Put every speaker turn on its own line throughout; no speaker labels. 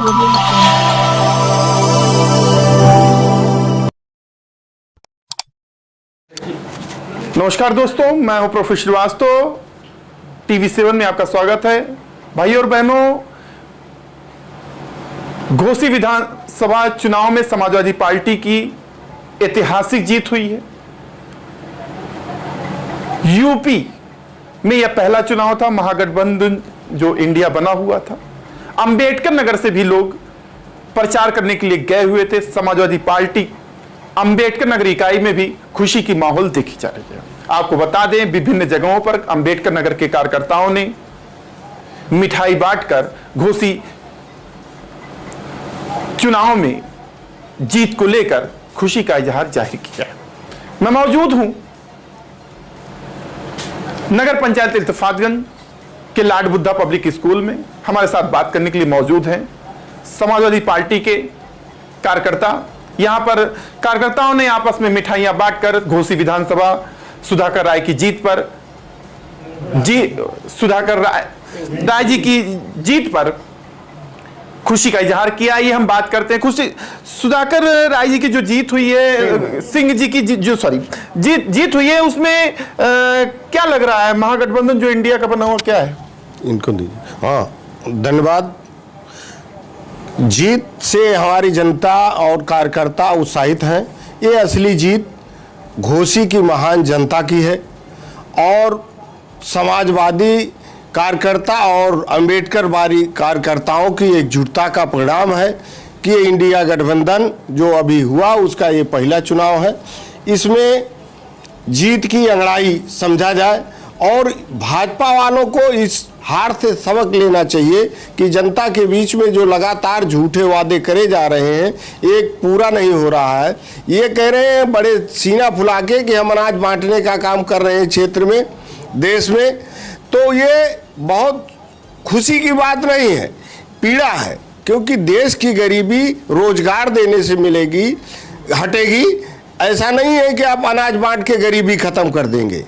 नमस्कार दोस्तों, मैं हूं प्रोफेसर श्रीवास्तव। TV7 में आपका स्वागत है। भाई और बहनों, घोसी विधानसभा चुनाव में समाजवादी पार्टी की ऐतिहासिक जीत हुई है। यूपी में यह पहला चुनाव था, महागठबंधन जो इंडिया बना हुआ था। अंबेडकर नगर से भी लोग प्रचार करने के लिए गए हुए थे। समाजवादी पार्टी अंबेडकर नगर इकाई में भी खुशी की माहौल देखी जा रही है। आपको बता दें, विभिन्न जगहों पर अंबेडकर नगर के कार्यकर्ताओं ने मिठाई बांटकर घोसी चुनाव में जीत को लेकर खुशी का इजहार जाहिर किया है। मैं मौजूद हूं नगर पंचायत इत्तेफाकगंज के लाड बुद्धा पब्लिक स्कूल में। हमारे साथ बात करने के लिए मौजूद हैं समाजवादी पार्टी के कार्यकर्ता। यहां पर कार्यकर्ताओं ने आपस में मिठाइयां बांटकर घोसी विधानसभा सुधाकर राय की जीत पर सुधाकर राय जी की जीत पर खुशी का इजहार किया। ये हम बात करते हैं खुशी सुधाकर राय जी की जो जीत हुई है, सिंह जी की जीत हुई है, उसमें क्या लग रहा है? महागठबंधन जो इंडिया का बना हुआ क्या है?
इनको दीजिए। हाँ, धन्यवाद। जीत से हमारी जनता और कार्यकर्ता उत्साहित हैं। ये असली जीत घोसी की महान जनता की है और समाजवादी कार्यकर्ता और अंबेडकरवादी कार्यकर्ताओं की एकजुटता का परिणाम है कि इंडिया गठबंधन जो अभी हुआ उसका ये पहला चुनाव है। इसमें जीत की अंगड़ाई समझा जाए और भाजपा वालों को इस हार से सबक लेना चाहिए कि जनता के बीच में जो लगातार झूठे वादे करे जा रहे हैं, एक पूरा नहीं हो रहा है। ये कह रहे हैं बड़े सीना फुला के कि हम अनाज बांटने का काम कर रहे हैं क्षेत्र में, देश में, तो ये बहुत खुशी की बात नहीं है, पीड़ा है। क्योंकि देश की गरीबी रोजगार देने से मिलेगी, हटेगी। ऐसा नहीं है कि आप अनाज बांट के गरीबी खत्म कर देंगे।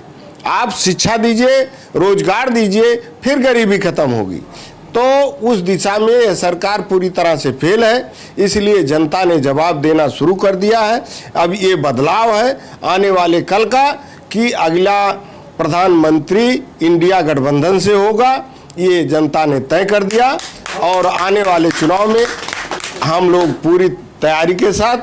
आप शिक्षा दीजिए, रोजगार दीजिए, फिर गरीबी खत्म होगी। तो उस दिशा में यह सरकार पूरी तरह से फेल है। इसलिए जनता ने जवाब देना शुरू कर दिया है। अब ये बदलाव है आने वाले कल का कि अगला प्रधानमंत्री इंडिया गठबंधन से होगा, ये जनता ने तय कर दिया। और आने वाले चुनाव में हम लोग पूरी तैयारी के साथ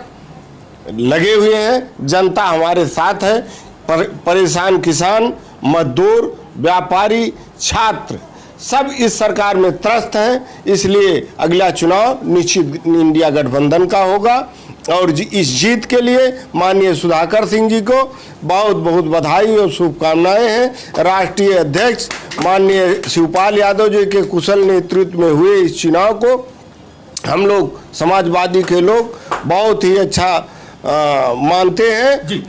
लगे हुए हैं। जनता हमारे साथ है। परेशान किसान, मजदूर, व्यापारी, छात्र सब इस सरकार में त्रस्त हैं। इसलिए अगला चुनाव निश्चित इंडिया गठबंधन का होगा। और इस जीत के लिए माननीय सुधाकर सिंह जी को बहुत बहुत बधाई और शुभकामनाएं हैं। राष्ट्रीय अध्यक्ष माननीय शिवपाल यादव जी के कुशल नेतृत्व में हुए इस चुनाव को हम लोग समाजवादी के लोग बहुत ही अच्छा मानते हैं जी।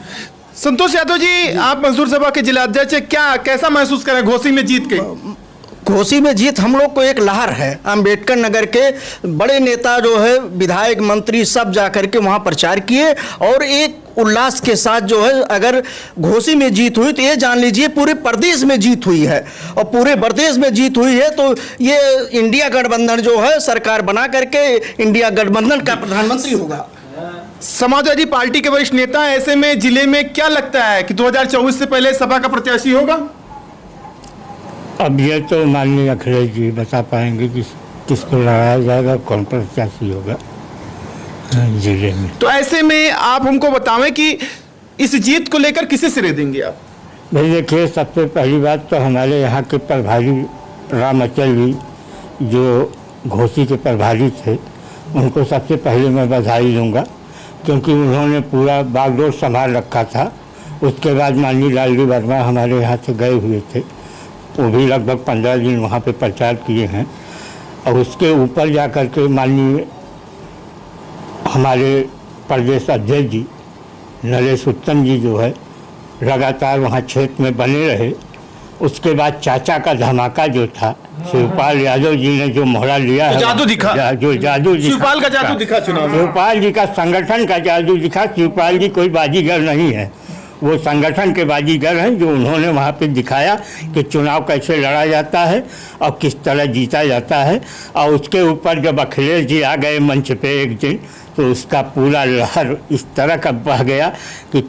संतोष यादव जी, आप मंसूर सभा के जिला अध्यक्ष, क्या कैसा महसूस करें घोसी में जीत के?
घोसी में जीत हम लोग को एक लहर है। अंबेडकर नगर के बड़े नेता जो है, विधायक, मंत्री सब जाकर के वहाँ प्रचार किए और एक उल्लास के साथ जो है, अगर घोसी में जीत हुई तो ये जान लीजिए पूरे प्रदेश में जीत हुई है। और पूरे प्रदेश में जीत हुई है तो ये इंडिया गठबंधन जो है सरकार बना करके इंडिया गठबंधन का प्रधानमंत्री होगा।
समाजवादी पार्टी के वरिष्ठ नेता, ऐसे में जिले में क्या लगता है कि 2024 से पहले सपा का प्रत्याशी होगा?
अब ये तो माननीय अखिलेश जी बता पाएंगे कि किसको लगाया जाएगा, कौन प्रत्याशी होगा जिले में।
तो ऐसे में आप हमको बतावें कि इस जीत को लेकर किसे श्रेय देंगे आप?
भाई देखिए, सबसे पहली बात तो हमारे यहाँ के प्रभारी राम अचल जी जो घोसी के प्रभारी थे, उनको सबसे पहले मैं बधाई दूंगा क्योंकि उन्होंने पूरा बागडोर संभाल रखा था। उसके बाद माननीय लालजी वर्मा हमारे यहाँ से गए हुए थे, वो भी लगभग 15 दिन वहाँ पे प्रचार किए हैं। और उसके ऊपर जा कर के माननीय हमारे प्रदेश अध्यक्ष जी नरेश उत्तम जी जो है लगातार वहाँ क्षेत्र में बने रहे। उसके बाद चाचा का धमाका जो था, शिवपाल यादव जी ने जो मोहरा लिया है,
जादू दिखा,
जो जादू दिखा,
शिवपाल का जादू दिखा चुनाव में।
शिवपाल जी का संगठन का जादू दिखा। शिवपाल जी कोई बाजीगर नहीं है, वो संगठन के बाजीगर हैं जो उन्होंने वहाँ पे दिखाया कि चुनाव कैसे लड़ा जाता है और किस तरह जीता जाता है। और उसके ऊपर जब अखिलेश जी आ गए मंच पे एक दिन, तो उसका पूरा लहर इस तरह का बह गया कि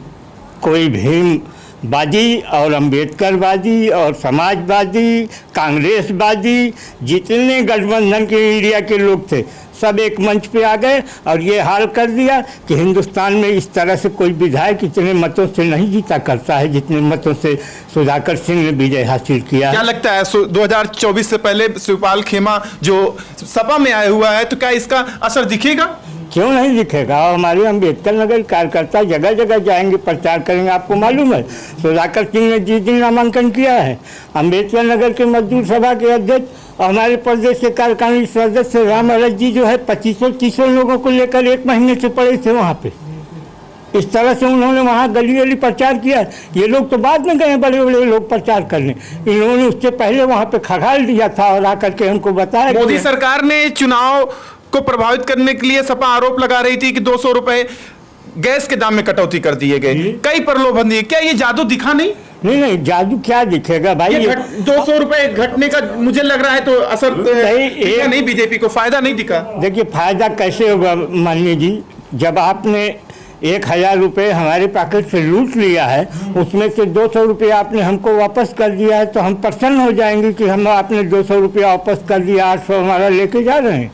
कोई भीमवादी और अम्बेडकरवादी और समाजवादी, कांग्रेसवादी, जितने गठबंधन के इंडिया के लोग थे सब एक मंच पे आ गए और ये हाल कर दिया कि हिंदुस्तान में इस तरह से कोई विधायक इतने मतों से नहीं जीता करता है जितने मतों से सुधाकर सिंह ने विजय हासिल किया।
क्या लगता है 2024 से पहले शिवपाल खेमा जो सपा में आया हुआ है, तो क्या इसका असर दिखेगा?
क्यों नहीं दिखेगा? और हमारे अम्बेडकर नगर कार्यकर्ता जगह जगह जाएंगे, प्रचार करेंगे। आपको मालूम है सुधाकर सिंह ने जिस दिन नामांकन किया है, अम्बेडकर नगर के मजदूर सभा के अध्यक्ष और हमारे प्रदेश के कार्यकारिणी सदस्य राम अरज जी जो है 2500 लोगों को लेकर 1 महीने से पड़े थे वहाँ पे। इस तरह से उन्होंने वहाँ गली गली प्रचार किया। ये लोग तो बाद में गए बड़े बड़े लोग प्रचार करने, इन्होंने उससे पहले वहाँ पे खगाल दिया था और आकर के हमको बताया।
मोदी सरकार ने चुनाव को प्रभावित करने के लिए सपा आरोप लगा रही थी कि 200 रुपए गैस के दाम में कटौती कर दिए गए, कई प्रलोभन दिए। क्या ये जादू दिखा नहीं?
नहीं, जादू क्या दिखेगा भाई?
200 रुपए घटने का मुझे लग रहा है तो असर नहीं, बीजेपी को फायदा नहीं दिखा।
देखिए फायदा कैसे होगा माननीय जी, जब आपने 1000 रुपये हमारे पैकेट से लूट लिया है, उसमें से 200 रुपये आपने हमको वापस कर दिया है, तो हम प्रसन्न हो जाएंगे कि हम आपने 200 रुपया वापस कर दिया, 800 हमारा लेके जा रहे हैं।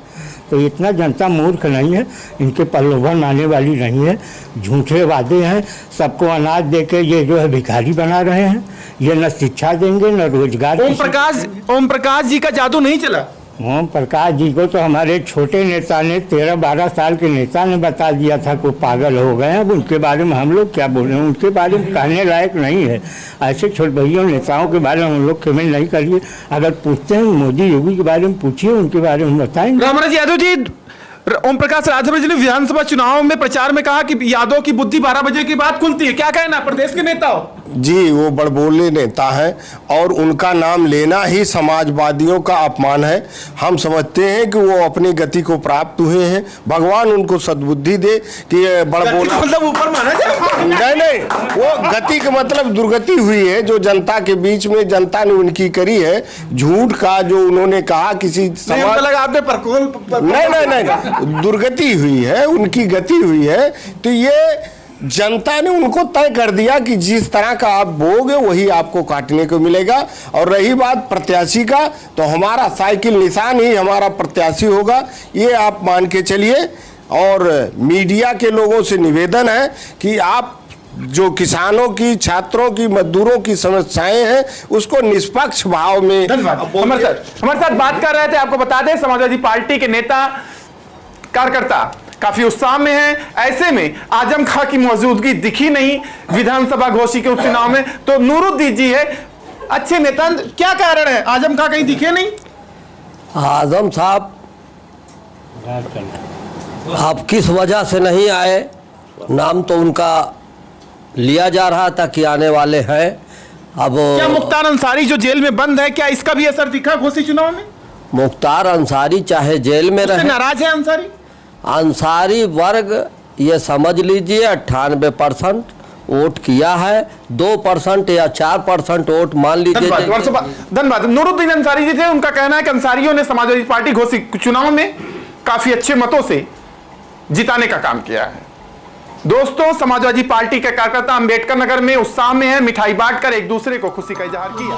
तो इतना जनता मूर्ख नहीं है, इनके प्रलोभन आने वाली नहीं है, झूठे वादे हैं, सबको अनाज देके ये जो है भिखारी बना रहे हैं, ये न शिक्षा देंगे न रोजगार।
ओम प्रकाश जी का जादू नहीं चला?
ओम प्रकाश जी को तो हमारे छोटे नेता ने 13-12 साल के नेता ने बता दिया था कि पागल हो गए। अब उनके बारे में हम लोग क्या बोले, उनके बारे में कहने लायक नहीं है। ऐसे छोटे भैया नेताओं के बारे में हम लोग कमेंट नहीं करिए। अगर पूछते हैं मोदी योगी के बारे में पूछिए, उनके बारे में बताएंगे।
रामराज यादव जी, ओम प्रकाश राजभर जी ने विधानसभा चुनाव में प्रचार में कहा कि यादव की बुद्धि 12 बजे के बाद खुलती है। क्या कहना प्रदेश के नेता हो?
जी, वो बड़बोले नेता हैं और उनका नाम लेना ही समाजवादियों का अपमान है। हम समझते हैं कि वो अपनी गति को प्राप्त हुए हैं, भगवान उनको सद्बुद्धि दे कि बड़बोला
मतलब ऊपर माना जाए।
नहीं, वो गति का मतलब दुर्गति हुई है जो जनता के बीच में जनता ने उनकी करी है। झूठ का जो उन्होंने कहा किसी समाज
आपने प्रकोल
नहीं, दुर्गति हुई है, उनकी गति हुई है। तो ये जनता ने उनको तय कर दिया कि जिस तरह का आप बोओगे वही आपको काटने को मिलेगा। और रही बात प्रत्याशी का, तो हमारा साइकिल निशान ही हमारा प्रत्याशी होगा, ये आप मान के चलिए। और मीडिया के लोगों से निवेदन है कि आप जो किसानों की, छात्रों की, मजदूरों की समस्याएं हैं उसको निष्पक्ष भाव में।
हमारे साथ बात कर रहे थे, आपको बता दें समाजवादी पार्टी के नेता कार्यकर्ता काफी उत्साह में है। ऐसे में आजम खां की मौजूदगी दिखी नहीं विधानसभा घोषी के उपचुनाव में, तो नूरुद्दीन जी है अच्छे नेता, क्या कारण है आजम खां कहीं दिखे नहीं?
आजम साहब आप किस वजह से नहीं आए, नाम तो उनका लिया जा रहा था कि आने वाले हैं। अब
क्या मुख्तार अंसारी जो जेल में बंद है, क्या इसका भी असर दिखा घोषी चुनाव में?
मुख्तार अंसारी चाहे जेल में रहे,
नाराज है
अंसारी वर्ग ये समझ लीजिए 98% वोट किया है, 2% या 4% वोट मान लीजिए।
धन्यवाद। नूरुद्दीन अंसारी जी थे, उनका कहना है कि अंसारियों ने समाजवादी पार्टी घोषी चुनाव में काफी अच्छे मतों से जिताने का काम किया है। दोस्तों, समाजवादी पार्टी के कार्यकर्ता अंबेडकर नगर में उत्साह में है, मिठाई बांटकर एक दूसरे को खुशी का इजहार किया।